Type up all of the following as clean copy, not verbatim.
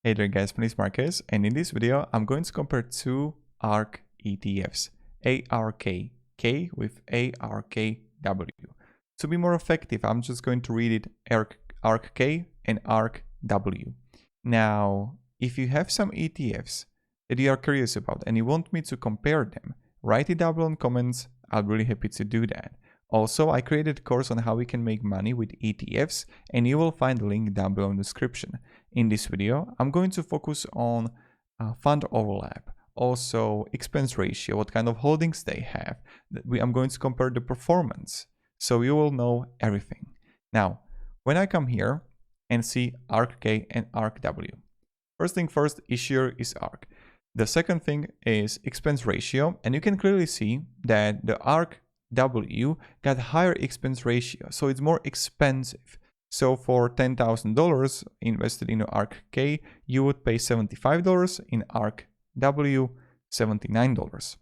Hey there guys, my name is Marcus, and in this video I'm going to compare two ARK ETFs, ARKK with ARKW. To be more effective, I'm just going to read it ARKK and ARKW. Now, if you have some ETFs that you are curious about and you want me to compare them, write it down below in comments. I'll be really happy to do that. Also, I created a course on how we can make money with ETFs, and you will find the link down below in the description. In this video, I'm going to focus on fund overlap, also expense ratio, what kind of holdings they have. I'm going to compare the performance, so you will know everything. Now, when I come here and see ARKK and ARKW, first thing first, issuer is ARK. The second thing is expense ratio, and you can clearly see that the ARKW got higher expense ratio, so it's more expensive. So for $10,000 invested in ARKK, you would pay $75, in ARKW, $79.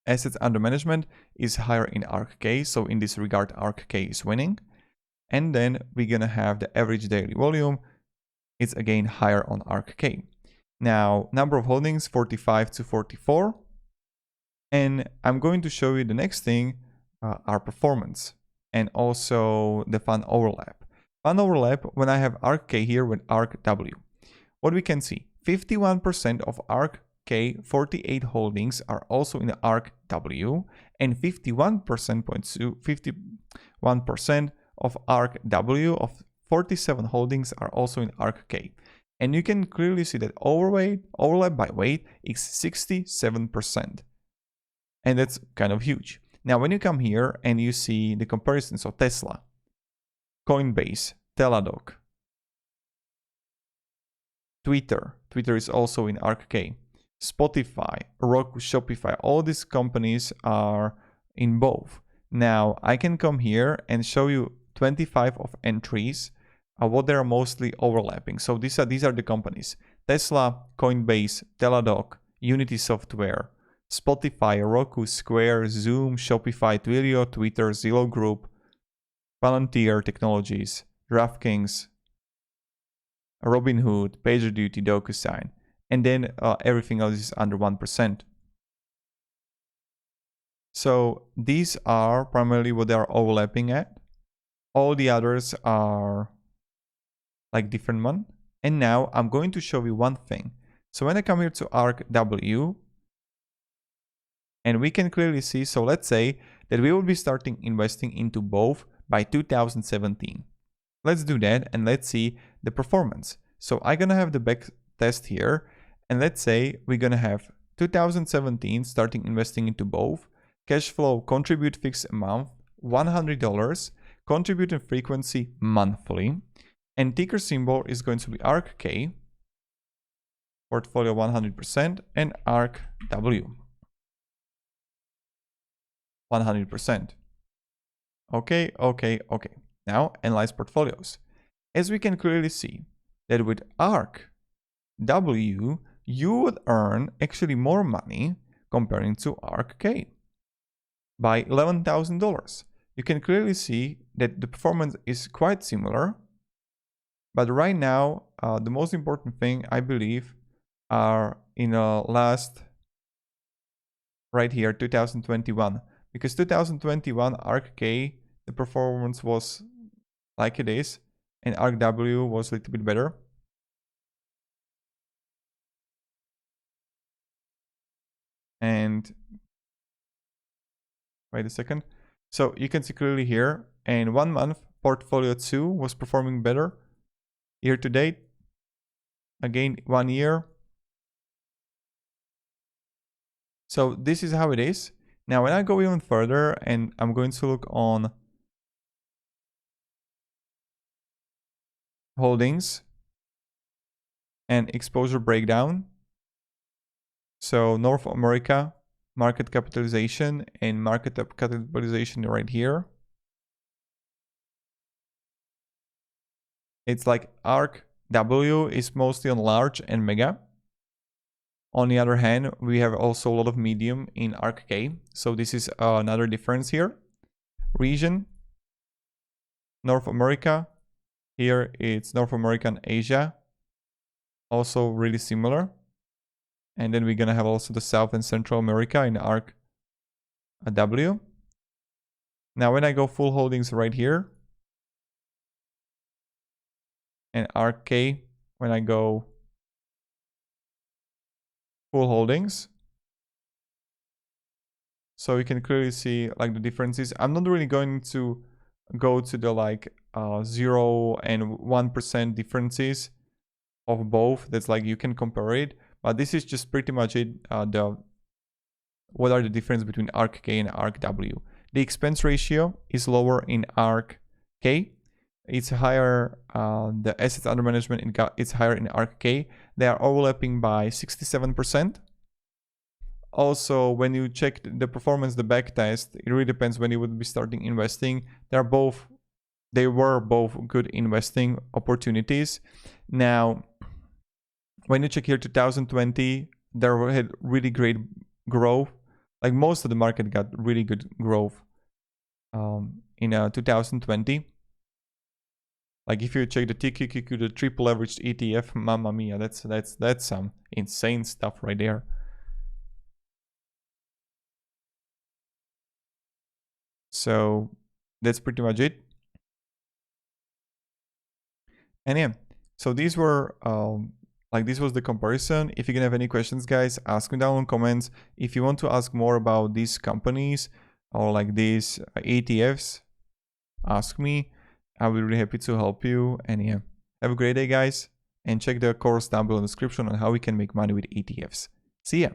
Assets under management is higher in ARKK, so in this regard, ARKK is winning. And then we're gonna have the average daily volume. It's again higher on ARKK. Now, number of holdings, 45 to 44. And I'm going to show you the next thing, our performance, and also the fund overlap. Fund overlap, when I have ARKK here with ARKW, what we can see, 51% of ARKK 48 holdings are also in the ARKW, and 51% of ARKW of 47 holdings are also in ARKK. And you can clearly see that overlap by weight is 67%. And that's kind of huge. Now, when you come here and you see the comparisons of Tesla, Coinbase, Teladoc, Twitter is also in ARKK, Spotify, Roku, Shopify, all these companies are in both. Now, I can come here and show you 25 of entries, what they're mostly overlapping. So these are the companies: Tesla, Coinbase, Teladoc, Unity Software, Spotify, Roku, Square, Zoom, Shopify, Twilio, Twitter, Zillow Group, Palantir Technologies, DraftKings, Robinhood, PagerDuty, DocuSign, and then everything else is under 1%. So these are primarily what they are overlapping at. All the others are like different one. And now I'm going to show you one thing. So when I come here to ARKW, and we can clearly see, so let's say that we will be starting investing into both by 2017. Let's do that and let's see the performance. So I'm gonna have the back test here, and let's say we're gonna have 2017 starting investing into both. Cash flow, contribute fixed amount, $100, contribute frequency monthly, and ticker symbol is going to be ARKK, portfolio 100%, and ARKW. 100%. Okay. Now analyze portfolios. As we can clearly see that with ARKW, you would earn actually more money comparing to ARKK by $11,000. You can clearly see that the performance is quite similar, but right now the most important thing I believe are in the last right here 2021. Because 2021 ARKK, the performance was like it is, and ARKW was a little bit better. And wait a second. So you can see clearly here, in 1 month, portfolio 2 was performing better. Year to date, again 1 year. So this is how it is. Now, when I go even further and I'm going to look on holdings and exposure breakdown. So North America, market capitalization, and market capitalization right here. It's like ARKW is mostly on large and mega. On the other hand, we have also a lot of medium in ARKK. So this is another difference here. Region, North America. Here it's North America and Asia. also really similar. And then we're gonna have also the South and Central America in ARKW. Now when I go full holdings right here, and ARKK, when I go full holdings, so you can clearly see like the differences. I'm not really going to go to the like 0 and 1% differences of both. That's like you can compare it, but this is just pretty much it. What are the difference between ARKK and ARKW? The expense ratio is lower in ARKK. It's higher. The assets under management it's higher in ARKK. They are overlapping by 67%. Also, when you check the performance, the back test, it really depends when you would be starting investing. They were both good investing opportunities. Now, when you check here 2020, there had really great growth. Like most of the market got really good growth in 2020. Like if you check the TQQQ, the triple leveraged ETF, mamma mia, that's some insane stuff right there. So that's pretty much it. And yeah, so these were this was the comparison. If you can have any questions, guys, ask me down in comments. If you want to ask more about these companies or like these ETFs, ask me. I'll be really happy to help you. And yeah, have a great day, guys, and check the course down below in the description on how we can make money with ETFs. See ya.